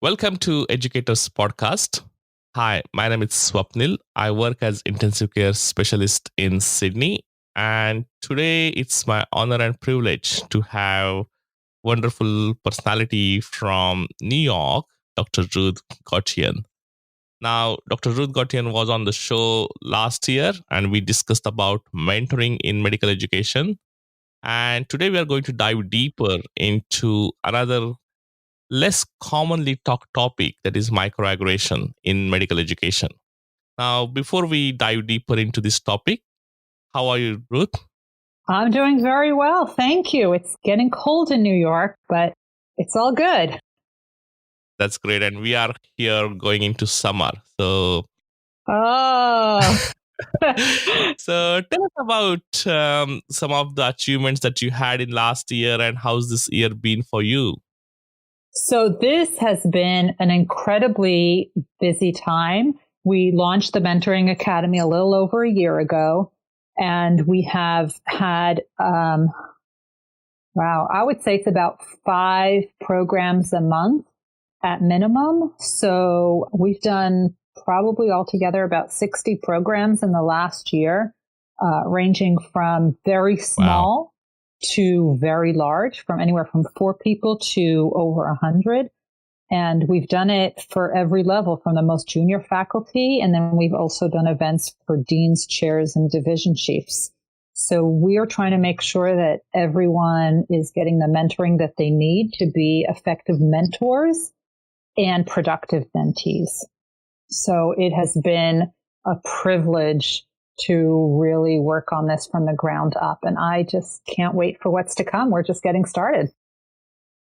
Welcome to Educators Podcast. Hi, my name is Swapnil. I work as intensive care specialist in Sydney, and today it's my honor and privilege to have wonderful personality from New York, Dr. Ruth Gotian. Now, Dr. Ruth Gotian was on the show last year, and we discussed about mentoring in medical education. And today we are going to dive deeper into another less commonly talked topic, that is microaggression in medical education. Now, before we dive deeper into this topic, how are you, Ruth? I'm doing very well. Thank you. It's getting cold in New York, but it's all good. That's great. And we are here going into summer. So, Oh, so tell us about some of the achievements that you had in last year and how's this year been for you? so this has been an incredibly busy time. We launched the Mentoring Academy a little over a year ago, and we have had, I would say it's about 5 programs a month at minimum. So we've done probably altogether about 60 programs in the last year, ranging from very small to very large, from anywhere from 4 people to over 100. And we've done it for every level, from the most junior faculty. And then we've also done events for deans, chairs, and division chiefs. So we are trying to make sure that everyone is getting the mentoring that they need to be effective mentors and productive mentees. So it has been a privilege to really work on this from the ground up. And I just can't wait for what's to come. We're just getting started.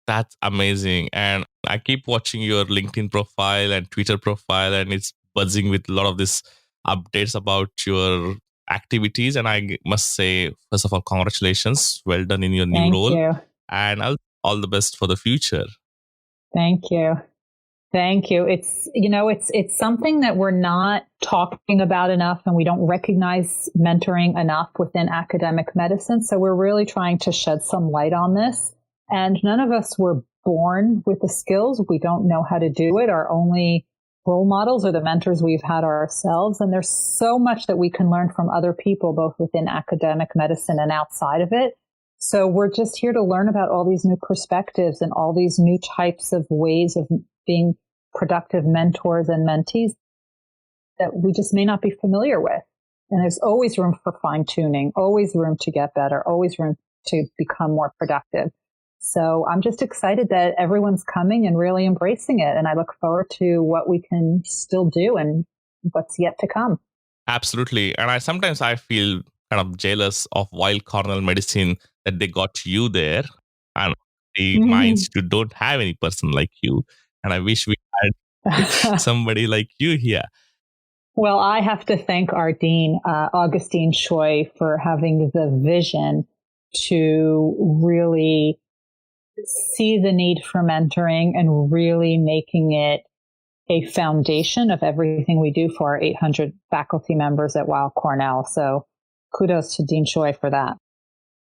That's amazing. And I keep watching your LinkedIn profile and Twitter profile, and it's buzzing with a lot of these updates about your activities. And I must say, first of all, congratulations. Well done in your new Thank role. you. And all the best for the future. Thank you. Thank you. It's something that we're not talking about enough, and we don't recognize mentoring enough within academic medicine. So we're really trying to shed some light on this. And none of us were born with the skills. We don't know how to do it. Our only role models are the mentors we've had ourselves. And there's so much that we can learn from other people, both within academic medicine and outside of it. So we're just here to learn about all these new perspectives and all these new types of ways of being productive mentors and mentees that we just may not be familiar with. And there's always room for fine tuning, always room to get better, always room to become more productive. So I'm just excited that everyone's coming and really embracing it. And I look forward to what we can still do and what's yet to come. Absolutely. And I sometimes feel kind of jealous of Weil Cornell Medicine that they got you there. And my institute don't have any person like you. And I wish we had somebody like you here. Well, I have to thank our dean, Augustine Choi, for having the vision to really see the need for mentoring and really making it a foundation of everything we do for our 800 faculty members at Weil Cornell. So kudos to Dean Choi for that.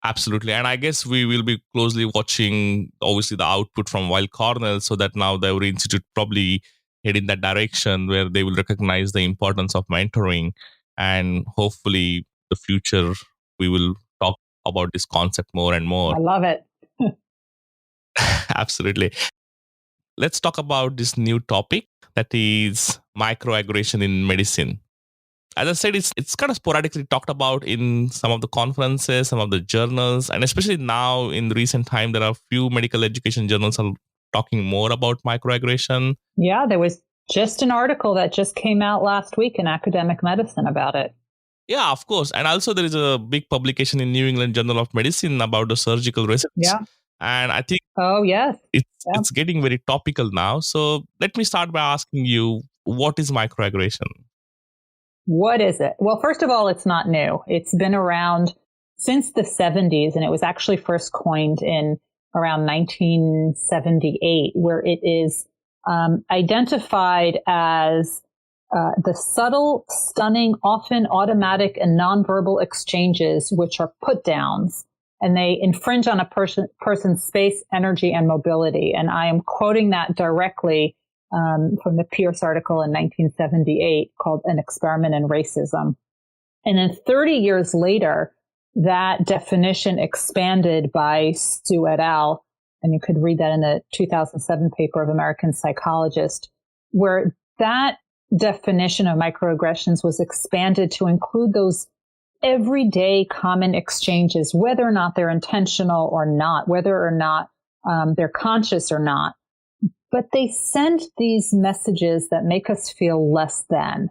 Absolutely. And I guess we will be closely watching, obviously, the output from Weil Cornell, so that now the Every Institute probably head in that direction where they will recognize the importance of mentoring. And hopefully, the future, we will talk about this concept more and more. I love it. Absolutely. Let's talk about this new topic, that is microaggression in medicine. As I said, it's kind of sporadically talked about in some of the conferences, some of the journals, and especially now in the recent time, there are a few medical education journals are talking more about microaggression. Yeah, there was just an article that just came out last week in Academic Medicine about it. Yeah, of course. And also there is a big publication in New England Journal of Medicine about the surgical resects. Yeah. And I think it's getting very topical now. So let me start by asking you, what is microaggression? What is it? Well, first of all, it's not new. It's been around since the 70s, and it was actually first coined in around 1978, where it is identified as the subtle, stunning, often automatic and nonverbal exchanges, which are put downs, and they infringe on a person's space, energy, and mobility. And I am quoting that directly from the Pierce article in 1978 called An Experiment in Racism. And then 30 years later, that definition expanded by Stu et al., and you could read that in the 2007 paper of American Psychologist, where that definition of microaggressions was expanded to include those everyday common exchanges, whether or not they're intentional or not, whether or not they're conscious or not. But they send these messages that make us feel less than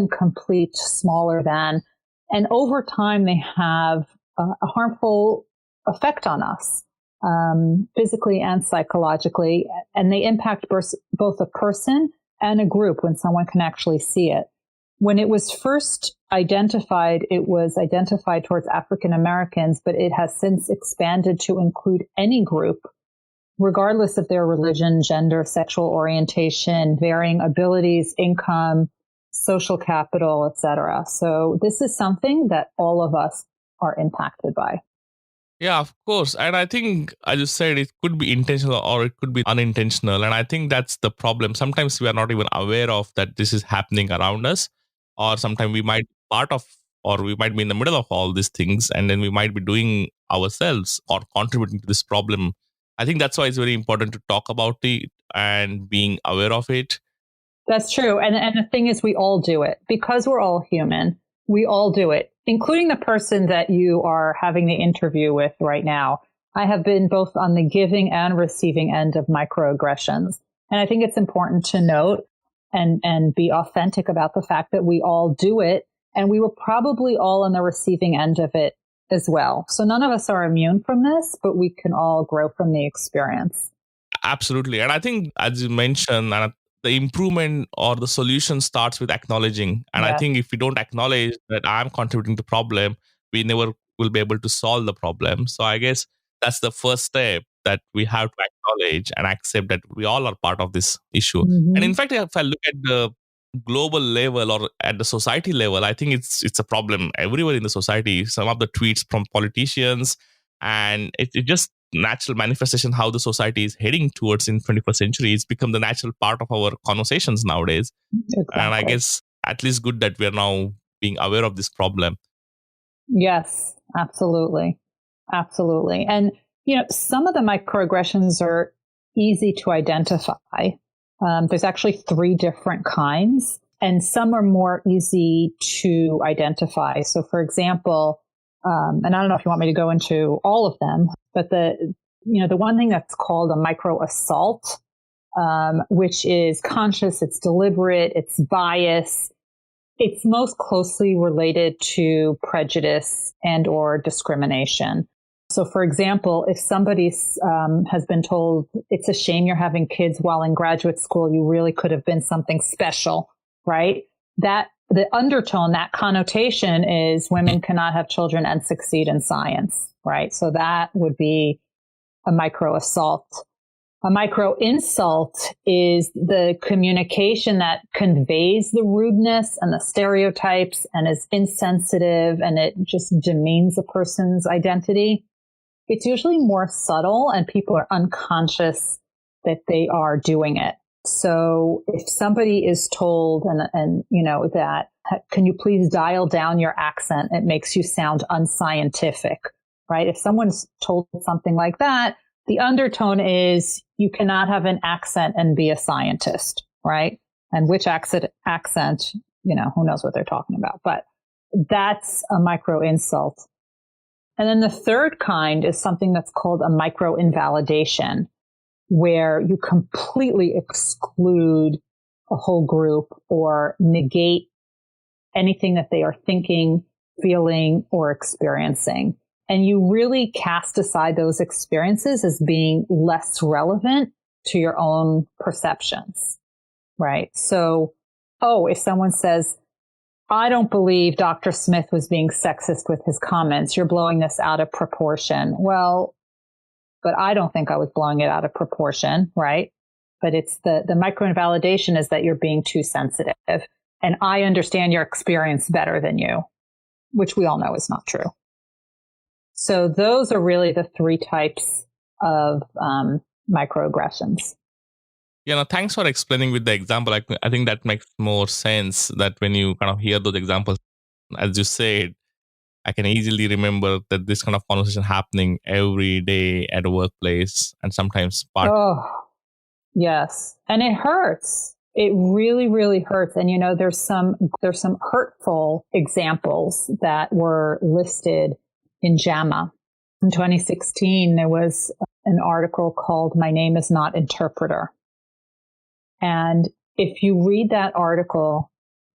complete, smaller than. And over time, they have a harmful effect on us, physically and psychologically. And they impact both a person and a group when someone can actually see it. When it was first identified, it was identified towards African Americans, but it has since expanded to include any group, regardless of their religion, gender, sexual orientation, varying abilities, income, social capital, etc. So this is something that all of us are impacted by. Yeah, of course. And I think, as you said, it could be intentional or it could be unintentional. And I think that's the problem. Sometimes we are not even aware of that this is happening around us, or sometimes we might be part of, or we might be in the middle of all these things, and then we might be doing ourselves or contributing to this problem. I think that's why it's very important to talk about it and being aware of it. That's true. And the thing is, we all do it because we're all human. We all do it, including the person that you are having the interview with right now. I have been both on the giving and receiving end of microaggressions. And I think it's important to note and be authentic about the fact that we all do it. And we were probably all on the receiving end of it as well. So none of us are immune from this, but we can all grow from the experience. Absolutely. And I think, as you mentioned, the improvement or the solution starts with acknowledging. And I think if we don't acknowledge that I'm contributing to the problem, we never will be able to solve the problem. So I guess that's the first step, that we have to acknowledge and accept that we all are part of this issue. Mm-hmm. And in fact, if I look at the global level or at the society level, I think it's a problem everywhere in the society. Some of the tweets from politicians, and it just natural manifestation how the society is heading towards in 21st century. It's become the natural part of our conversations nowadays. Exactly. And I guess at least good that we are now being aware of this problem. Yes, absolutely. Absolutely. And, some of the microaggressions are easy to identify. There's actually 3 different kinds, and some are more easy to identify. So, for example, and I don't know if you want me to go into all of them, but the one thing that's called a micro assault, which is conscious, it's deliberate, it's bias. It's most closely related to prejudice and or discrimination. So, for example, if somebody has been told, it's a shame you're having kids while in graduate school, you really could have been something special, right? That the undertone, that connotation is women cannot have children and succeed in science, right? So that would be a micro assault. A micro insult is the communication that conveys the rudeness and the stereotypes and is insensitive, and it just demeans a person's identity. It's usually more subtle and people are unconscious that they are doing it. So if somebody is told and that, can you please dial down your accent? It makes you sound unscientific, right? If someone's told something like that, the undertone is you cannot have an accent and be a scientist, right? And which accent, who knows what they're talking about, but that's a micro insult. And then the third kind is something that's called a micro invalidation, where you completely exclude a whole group or negate anything that they are thinking, feeling, or experiencing. And you really cast aside those experiences as being less relevant to your own perceptions, right? So, if someone says, I don't believe Dr. Smith was being sexist with his comments, you're blowing this out of proportion. Well, but I don't think I was blowing it out of proportion, right? But it's the micro-invalidation is that you're being too sensitive. And I understand your experience better than you, which we all know is not true. So those are really the 3 types of microaggressions. Thanks for explaining with the example. I think that makes more sense that when you kind of hear those examples, as you said, I can easily remember that this kind of conversation happening every day at a workplace and sometimes part. Oh, yes. And it hurts. It really, really hurts. And there's some hurtful examples that were listed in JAMA. In 2016, there was an article called "My Name Is Not Interpreter." And if you read that article,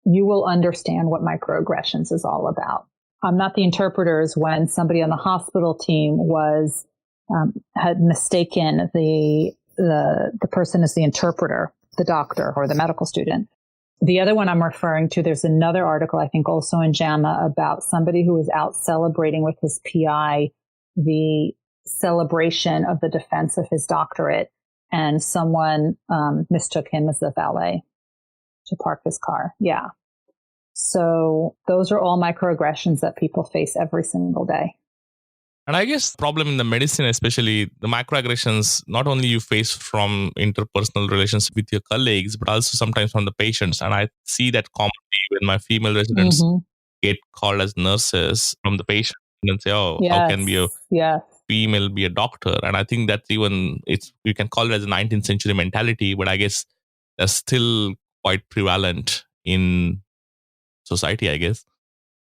you will understand what microaggressions is all about. I'm not the interpreters when somebody on the hospital team had mistaken the person as the interpreter, the doctor or the medical student. The other one I'm referring to, there's another article, I think also in JAMA, about somebody who was out celebrating with his PI the celebration of the defense of his doctorate, and someone mistook him as the valet to park his car. Yeah. So those are all microaggressions that people face every single day. And I guess the problem in the medicine, especially the microaggressions, not only you face from interpersonal relations with your colleagues, but also sometimes from the patients. And I see that commonly when my female residents get called as nurses from the patient and say, oh, yes. How can be a female be a doctor? And I think that's you can call it as a 19th century mentality, but I guess that's still quite prevalent in society, I guess.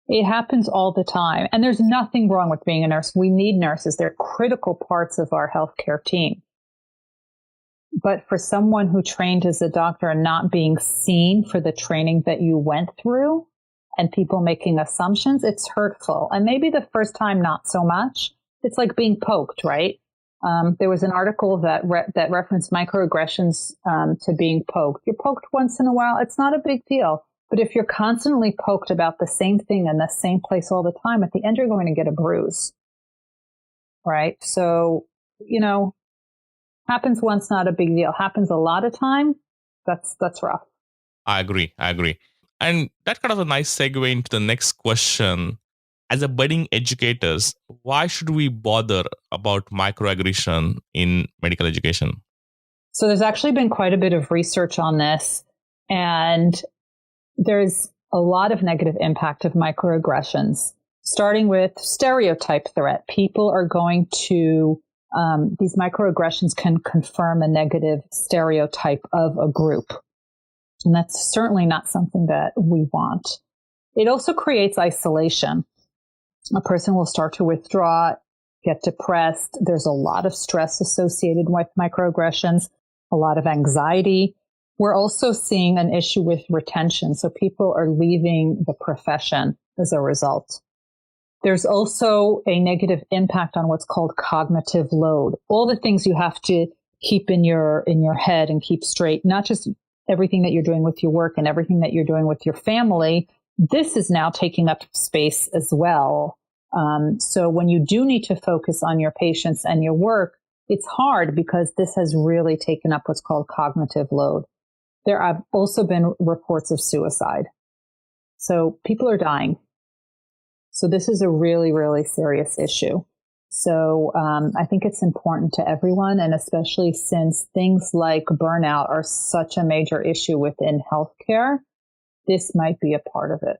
It happens all the time. And there's nothing wrong with being a nurse. We need nurses. They're critical parts of our healthcare team. But for someone who trained as a doctor and not being seen for the training that you went through and people making assumptions, it's hurtful. And maybe the first time, not so much. It's like being poked, right? There was an article that referenced microaggressions to being poked. You're poked once in a while. It's not a big deal. But if you're constantly poked about the same thing in the same place all the time, at the end, you're going to get a bruise. Right? So, happens once, not a big deal. Happens a lot of time, that's rough. I agree. And that kind of a nice segue into the next question. As a budding educators, why should we bother about microaggression in medical education? So there's actually been quite a bit of research on this, and there's a lot of negative impact of microaggressions, starting with stereotype threat. People are going to, these microaggressions can confirm a negative stereotype of a group. And that's certainly not something that we want. It also creates isolation. A person will start to withdraw, get depressed. There's a lot of stress associated with microaggressions, a lot of anxiety. We're also seeing an issue with retention. So people are leaving the profession as a result. There's also a negative impact on what's called cognitive load. All the things you have to keep in your head and keep straight, not just everything that you're doing with your work and everything that you're doing with your family. This is now taking up space as well. So when you do need to focus on your patients and your work, it's hard because this has really taken up what's called cognitive load. There have also been reports of suicide. So people are dying. So this is a really, really serious issue. So I think it's important to everyone, and especially since things like burnout are such a major issue within healthcare, this might be a part of it.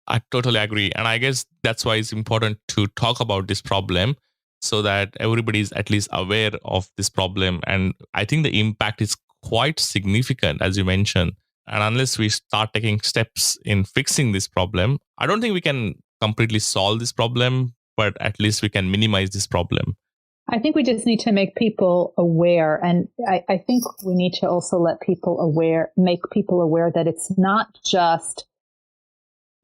I totally agree. And I guess that's why it's important to talk about this problem so that everybody is at least aware of this problem. And I think the impact is quite significant, as you mentioned. And unless we start taking steps in fixing this problem, I don't think we can completely solve this problem, but at least we can minimize this problem. I think we just need to make people aware. And I think we need to also make people aware that it's not just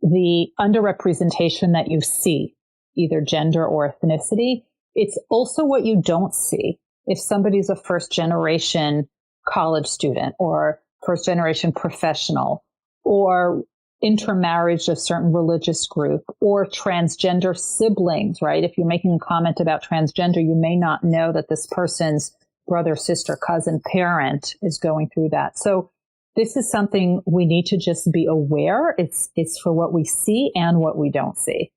the underrepresentation that you see, either gender or ethnicity. It's also what you don't see. If somebody's a first generation college student or first generation professional or intermarriage of certain religious group or transgender siblings, right? If you're making a comment about transgender, you may not know that this person's brother, sister, cousin, parent is going through that. So this is something we need to just be aware. It's for what we see and what we don't see.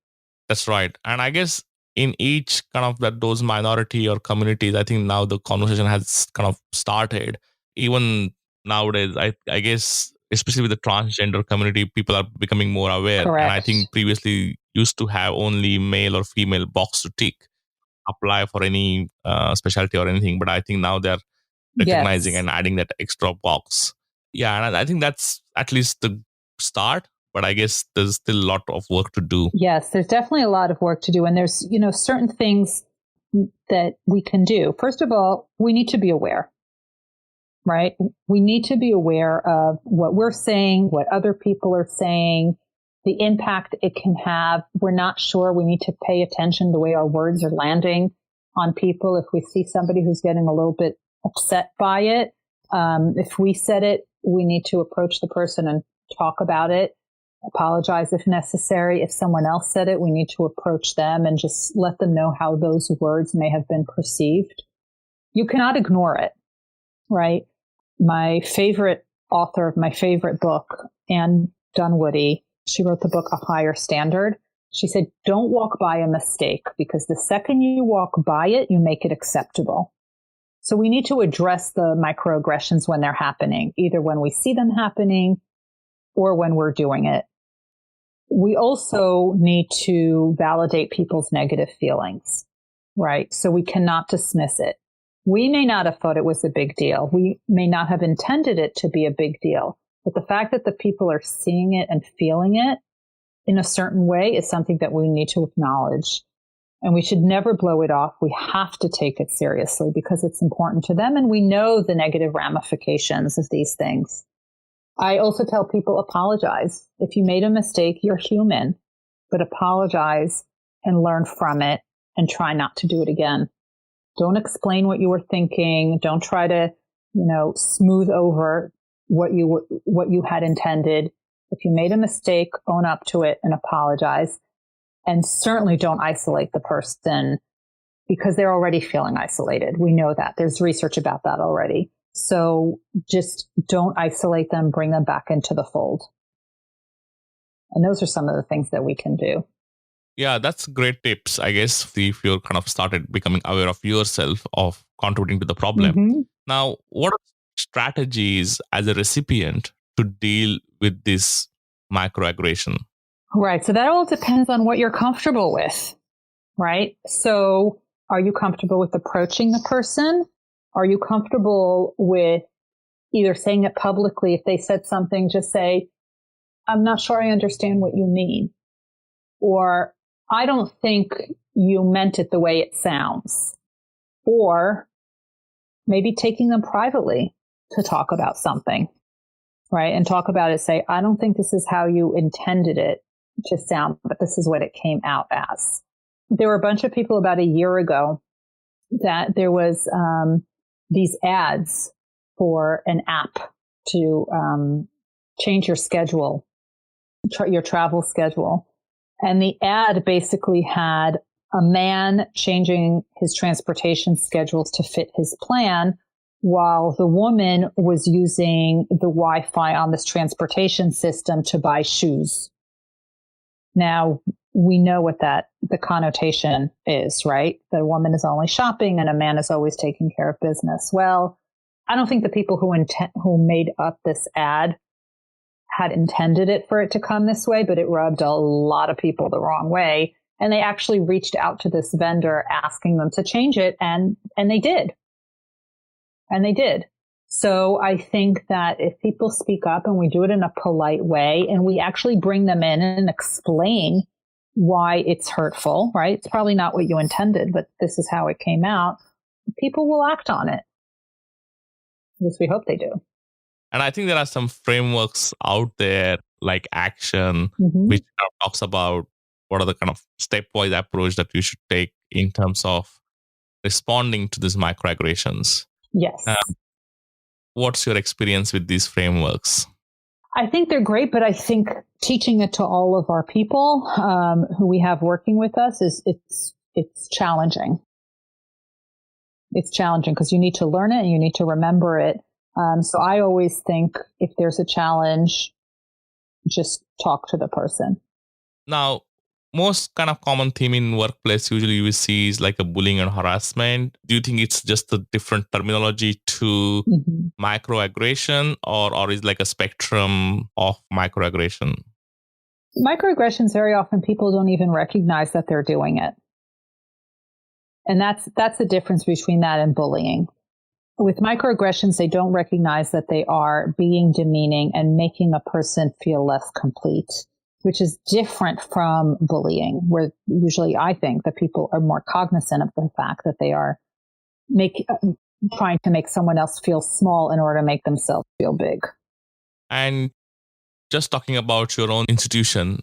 That's right. And I guess in each kind of those minority or communities, I think now the conversation has kind of started. even nowadays, I guess, especially with the transgender community, people are becoming more aware. And I Correct. think previously used to have only male or female box to tick, apply for any specialty or anything. But I think now they're recognizing Yes. and adding that extra box. Yeah, and I think that's at least the start. But I guess there's still a lot of work to do. Yes, there's definitely a lot of work to do. And there's, certain things that we can do. First of all, we need to be aware, right? We need to be aware of what we're saying, what other people are saying, the impact it can have. We're not sure. We need to pay attention to the way our words are landing on people. If we see somebody who's getting a little bit upset by it, if we said it, we need to approach the person and talk about it, apologize if necessary. If someone else said it, we need to approach them and just let them know how those words may have been perceived. You cannot ignore it, right? My favorite author of my favorite book, Anne Dunwoody, she wrote the book A Higher Standard. She said, don't walk by a mistake, because the second you walk by it, you make it acceptable. So we need to address the microaggressions when they're happening, either when we see them happening or when we're doing it. We also need to validate people's negative feelings, right? So we cannot dismiss it. We may not have thought it was a big deal. We may not have intended it to be a big deal. But the fact that the people are seeing it and feeling it in a certain way is something that we need to acknowledge. And we should never blow it off. We have to take it seriously because it's important to them. And we know the negative ramifications of these things. I also tell people, apologize. If you made a mistake, you're human, but apologize and learn from it and try not to do it again. Don't explain what you were thinking. Don't try to, smooth over what you had intended. If you made a mistake, own up to it and apologize. And certainly don't isolate the person because they're already feeling isolated. We know that. There's research about that already. So just don't isolate them, bring them back into the fold. And those are some of the things that we can do. Yeah, that's great tips. I guess if you're kind of started becoming aware of yourself, of contributing to the problem. Mm-hmm. Now, what are strategies as a recipient to deal with this microaggression? Right. So that all depends on what you're comfortable with, right? So are you comfortable with approaching the person? Are you comfortable with either saying it publicly? If they said something, just say, I'm not sure I understand what you mean. Or I don't think you meant it the way it sounds. Or maybe taking them privately to talk about something, right? And talk about it, say, I don't think this is how you intended it to sound, but this is what it came out as. There were a bunch of people about a year ago that there was these ads for an app to change your schedule, your travel schedule. And the ad basically had a man changing his transportation schedules to fit his plan, while the woman was using the Wi-Fi on this transportation system to buy shoes. Now, we know what the connotation is, right? The woman is only shopping and a man is always taking care of business. Well, I don't think the people who made up this ad had intended it for it to come this way, but it rubbed a lot of people the wrong way. And they actually reached out to this vendor asking them to change it, and they did. And they did. So I think that if people speak up and we do it in a polite way and we actually bring them in and explain why it's hurtful, right? It's probably not what you intended, but this is how it came out. People will act on it. At least we hope they do. And I think there are some frameworks out there like Action, Mm-hmm. which talks about what are the kind of stepwise approach that you should take in terms of responding to these microaggressions. Yes. What's your experience with these frameworks? I think they're great, but I think teaching it to all of our people who we have working with us it's challenging. It's challenging because you need to learn it and you need to remember it. So I always think if there's a challenge, just talk to the person. Now, most kind of common theme in workplace usually we see is like a bullying and harassment. Do you think it's just a different terminology to Mhm. microaggression, or is like a spectrum of microaggression? Microaggressions, very often people don't even recognize that they're doing it. And that's the difference between that and bullying. With microaggressions, they don't recognize that they are being demeaning and making a person feel less complete, which is different from bullying, where usually I think that people are more cognizant of the fact that they are trying to make someone else feel small in order to make themselves feel big. And just talking about your own institution,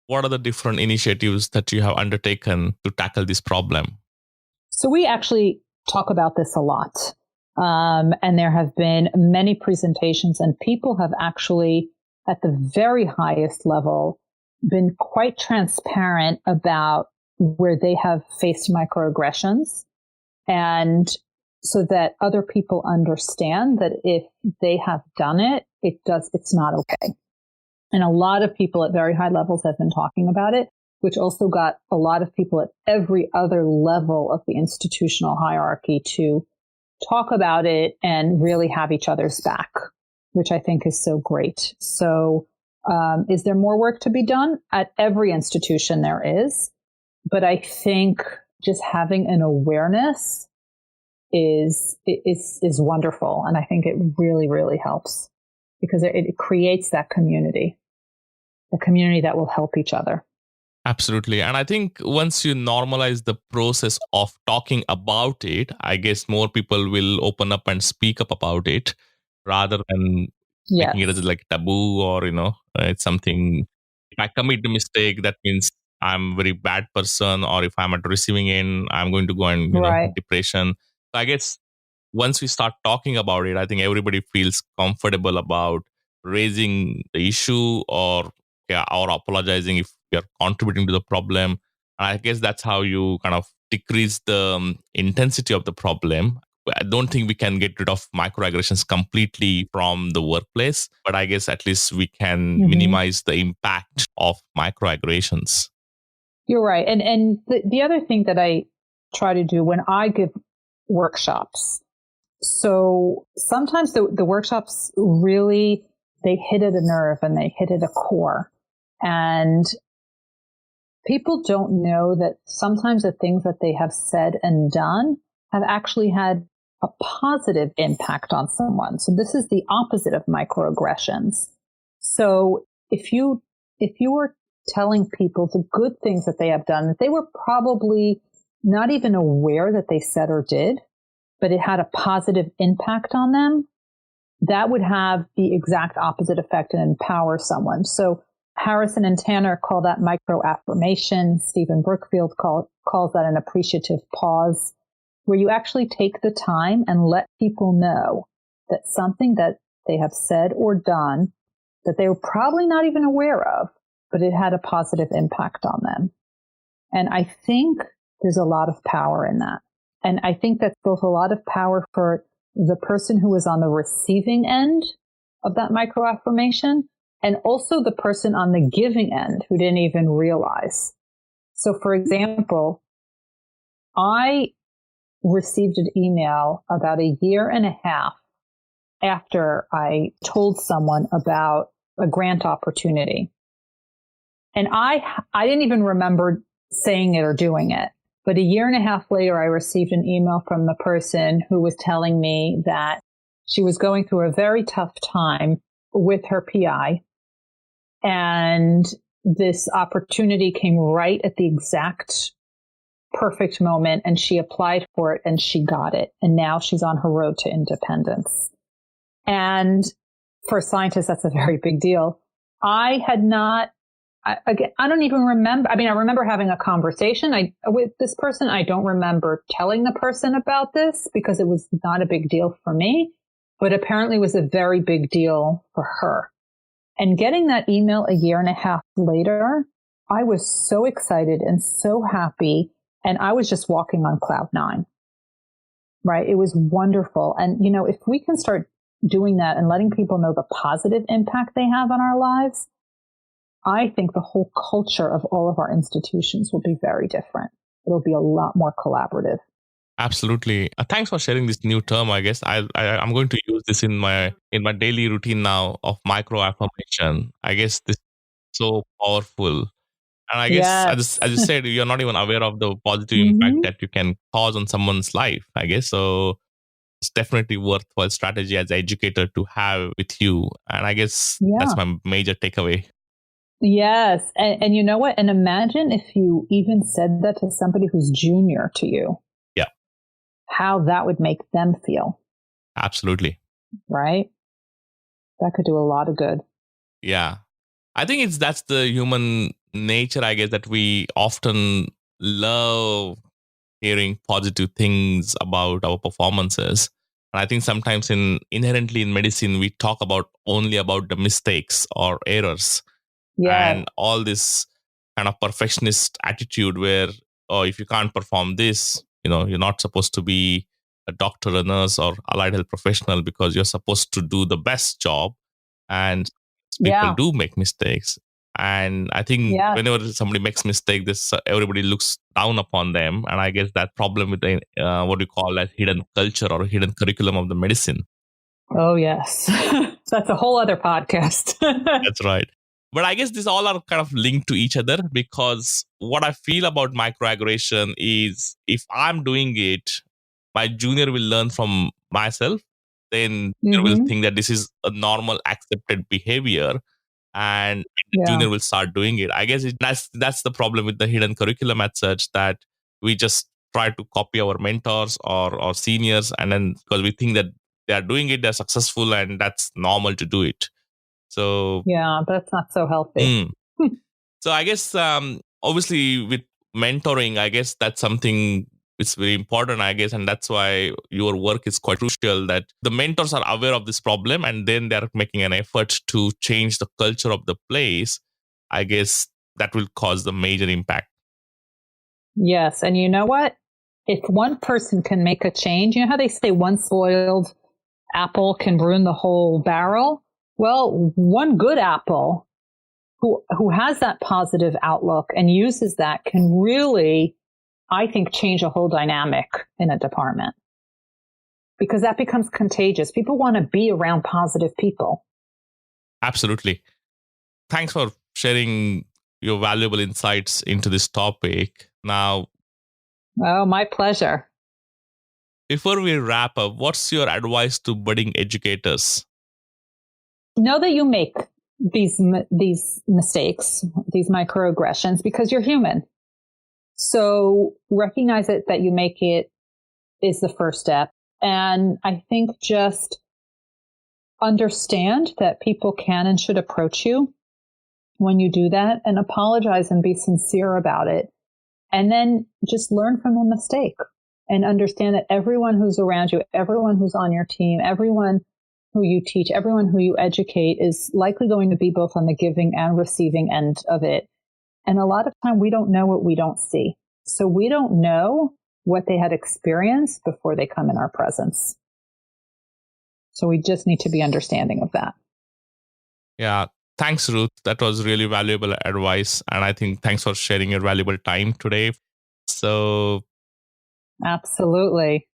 what are the different initiatives that you have undertaken to tackle this problem? So we actually talk about this a lot. And there have been many presentations, and people have actually, at the very highest level, been quite transparent about where they have faced microaggressions, and so that other people understand that if they have done it, it's not okay. And a lot of people at very high levels have been talking about it, which also got a lot of people at every other level of the institutional hierarchy to talk about it and really have each other's back, which I think is so great. So, is there more work to be done? At every institution there is, but I think just having an awareness is wonderful, and I think it really, really helps because it creates that community, a community that will help each other. Absolutely. And I think once you normalize the process of talking about it, I guess more people will open up and speak up about it rather than making it Yes, as like taboo, or, it's something. If I commit the mistake, that means I'm a very bad person, or if I'm at the receiving end, I'm going to go and, right. depression. So I guess once we start talking about it, I think everybody feels comfortable about raising the issue, or yeah, or apologizing if you're contributing to the problem. And I guess that's how you kind of decrease the intensity of the problem. I don't think we can get rid of microaggressions completely from the workplace, but I guess at least we can Hmm. minimize the impact of microaggressions. You're right. And the other thing that I try to do when I give workshops, so sometimes the workshops really, they hit at a nerve and they hit at a core. And people don't know that sometimes the things that they have said and done have actually had a positive impact on someone. So this is the opposite of microaggressions. So if you were telling people the good things that they have done, that they were probably not even aware that they said or did, but it had a positive impact on them, that would have the exact opposite effect and empower someone. So Harrison and Tanner call that microaffirmation. Stephen Brookfield calls that an appreciative pause, where you actually take the time and let people know that something that they have said or done that they were probably not even aware of, but it had a positive impact on them. And I think there's a lot of power in that. And I think that's both a lot of power for the person who is on the receiving end of that microaffirmation, and also the person on the giving end who didn't even realize. So, for example, I received an email about a year and a half after I told someone about a grant opportunity. And I didn't even remember saying it or doing it. But a year and a half later, I received an email from the person who was telling me that she was going through a very tough time with her PI. And this opportunity came right at the exact perfect moment, and she applied for it and she got it. And now she's on her road to independence. And for scientists, that's a very big deal. I had not, I don't even remember. I mean, I remember having a conversation with this person. I don't remember telling the person about this because it was not a big deal for me, but apparently it was a very big deal for her. And getting that email a year and a half later, I was so excited and so happy. And I was just walking on cloud nine, right? It was wonderful. And, if we can start doing that and letting people know the positive impact they have on our lives, I think the whole culture of all of our institutions will be very different. It'll be a lot more collaborative. Absolutely. Thanks for sharing this new term. I guess I'm going to use this in my daily routine now of micro affirmation. I guess this is so powerful. And I guess Yes. as you said, you're not even aware of the positive impact Hmm. that you can cause on someone's life. I guess so. It's definitely worthwhile strategy as an educator to have with you. And I guess that's Yeah. my major takeaway. Yes. And you know what? And imagine if you even said that to somebody who's junior to you, Yeah, how that would make them feel, absolutely. right? That could do a lot of good. Yeah. I think that's the human nature, I guess, that we often love hearing positive things about our performances. And I think sometimes inherently in medicine, we talk about only about the mistakes or errors Yes. and all this kind of perfectionist attitude where, oh, if you can't perform this, you're not supposed to be a doctor, a nurse, or allied health professional because you're supposed to do the best job. And people Yeah. do make mistakes. And I think Yes. whenever somebody makes mistake, this everybody looks down upon them. And I guess that problem with the what we call as hidden culture or hidden curriculum of the medicine. Oh, yes. That's a whole other podcast. That's right. But I guess these all are kind of linked to each other because what I feel about microaggression is if I'm doing it, my junior will learn from myself. Then junior will Hmm. think that this is a normal accepted behavior and the Yeah. junior will start doing it. I guess that's the problem with the hidden curriculum as such that we just try to copy our mentors or seniors and then because we think that they are doing it, they're successful and that's normal to do it. So Yeah. That's not so healthy. mm. So I guess obviously with mentoring, I guess that's something it's very important, I guess, and that's why your work is quite crucial. That the mentors are aware of this problem, and then they're making an effort to change the culture of the place. I guess that will cause the major impact. Yes. And you know what? If one person can make a change, you know how they say one spoiled apple can ruin the whole barrel? Well, one good apple who has that positive outlook and uses that can really, I think, change a whole dynamic in a department because that becomes contagious. People want to be around positive people. Absolutely. Thanks for sharing your valuable insights into this topic. Now, Oh, my pleasure. before we wrap up, what's your advice to budding educators? Know that you make these mistakes, these microaggressions, because you're human. So recognize it that you make it is the first step. And I think just understand that people can and should approach you when you do that and apologize and be sincere about it. And then just learn from the mistake and understand that everyone who's around you, everyone who's on your team, everyone who you teach, everyone who you educate is likely going to be both on the giving and receiving end of it. And a lot of time we don't know what we don't see. So we don't know what they had experienced before they come in our presence. So we just need to be understanding of that. Yeah. Thanks, Ruth. That was really valuable advice. And I think thanks for sharing your valuable time today. So, Absolutely.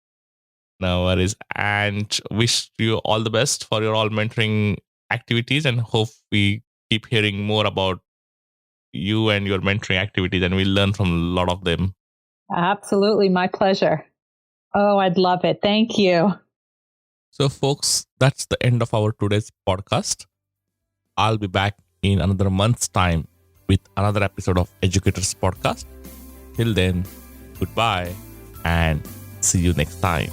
no worries. And wish you all the best for your all mentoring activities and hope we keep hearing more about you and your mentoring activities and we'll learn from a lot of them. Absolutely. My pleasure. Oh, I'd love it. Thank you. So, folks, that's the end of our today's podcast. I'll be back in another month's time with another episode of Educators Podcast. Till then, goodbye and see you next time.